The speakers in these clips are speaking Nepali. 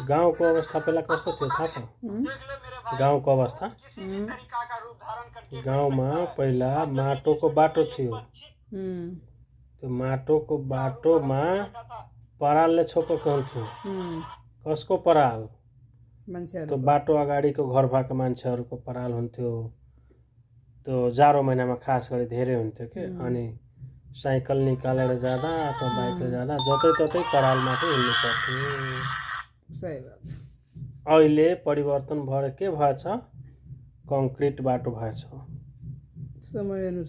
गाउँको अवस्था पहिला कस्तो थियो थाहा छ? गाउँको अवस्था गाउँमा पहिला माटोको बाटो थियो। त्यो माटोको बाटोमा परालले छोपेको हुन्थ्यो। कसको पराल? त्यो बाटो अगाडिको घर भएको मान्छेहरूको पराल हुन्थ्यो। त्यो जाडो महिनामा खास गरी धेरै हुन्थ्यो के। अनि साइकल निकालेर जाँदा अथवा बाइकले जाँदा जतै ततै परालमाथि हिँड्नु पर्थ्यो। अहिले परिवर्तन भएर के भएछ? कङ्क्रिट बाटो भएछ।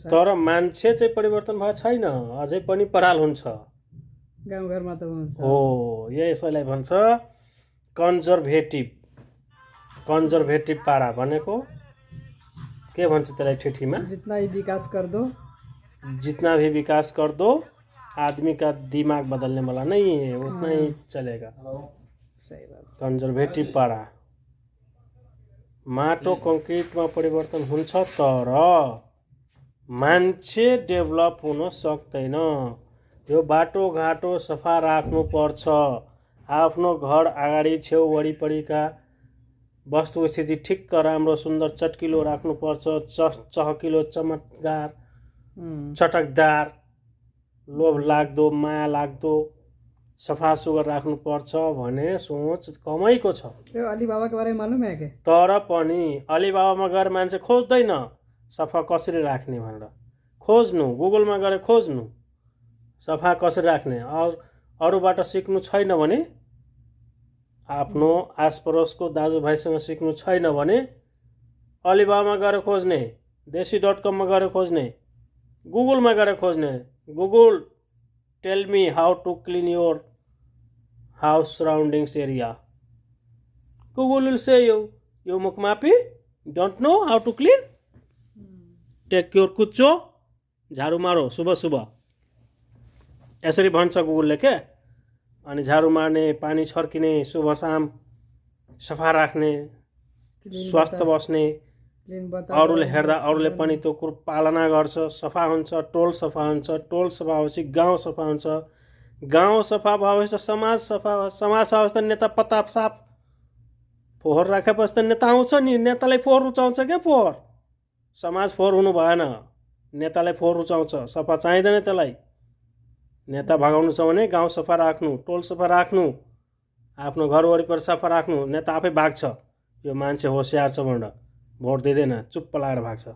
तर मान्छे चाहिँ परिवर्तन भएको छैन, अझै पनि पराल हुन्छ। गाउँघरमा त हुन्छ। हो, यसैलाई भन्छ कन्जर्भेटिभ पारा भनेको के भन्छ त्यसलाई ठेठीमा? जितना भी विकास कर दो आदमी का दिमाग बदलने वाला नहीं है, उतना ही चलेगा। सही बात। कन्जर्भेटिभ पारा माटो कङ्क्रिटमा परिवर्तन हुन्छ तर मान्छे डेभलप हुन सक्दैन। यो बाटोघाटो सफा राख्नुपर्छ। आफ्नो घर अगाडि छेउ वरिपरिका वस्तुस्थिति ठिक्क राम्रो सुन्दर चटकिलो राख्नुपर्छ। चहकिलो चमत्कार चटकदार लोभ लाग्दो माया लाग्दो सफा सुग्घर राख्नुपर्छ भने सोच कमैको छ। त्यो अलिबाबाको बारेमा मालुम है के? तर पनि अलिबाबामा गएर मान्छे खोज्दैन सफा कसरी राख्ने भनेर। खोज्नु, गुगलमा गएर खोज्नु सफा कसरी राख्ने। अरूबाट सिक्नु छैन भने, आफ्नो आसपडोसको दाजुभाइसँग सिक्नु छैन भने अलिबाबामा गएर खोज्ने, देशी.com मा गएर खोज्ने, गुगलमा गएर खोज्ने। Google tell me how to clean your house surroundings area. Google will say you मुखमापी don't know how to clean, take your कुच्चो झाडु मारो सुबह सुबह, यसरी भन्छ गुगलले के। अनि झाडु मार्ने, पानी छर्किने, सुबह शाम सफा राख्ने, स्वस्थ बस्ने, अरूले हेर्दा अरूले पनि त्यो कुरो पालना गर्छ, सफा हुन्छ, टोल सफा हुन्छ, टोल सफा भएपछि गाउँ सफा हुन्छ, गाउँ सफा भएपछि समाज सफा, समाज सफा भएपछि त नेता पताप साफ। फोहोर राखेपछि त नेता आउँछ नि, नेतालाई फोहोर रुचाउँछ क्या फोहोर। समाज फोहोर हुनु भएन, नेतालाई फोहोर रुचाउँछ, सफा चाहिँदैन त्यसलाई। नेता भगाउनु छ भने गाउँ सफा राख्नु, टोल सफा राख्नु, आफ्नो घर वरिपरि सफा राख्नु, नेता आफै भाग्छ। यो मान्छे होसियार छ भनेर भोट दिँदैन, चुप्प लागेर भाग्छ।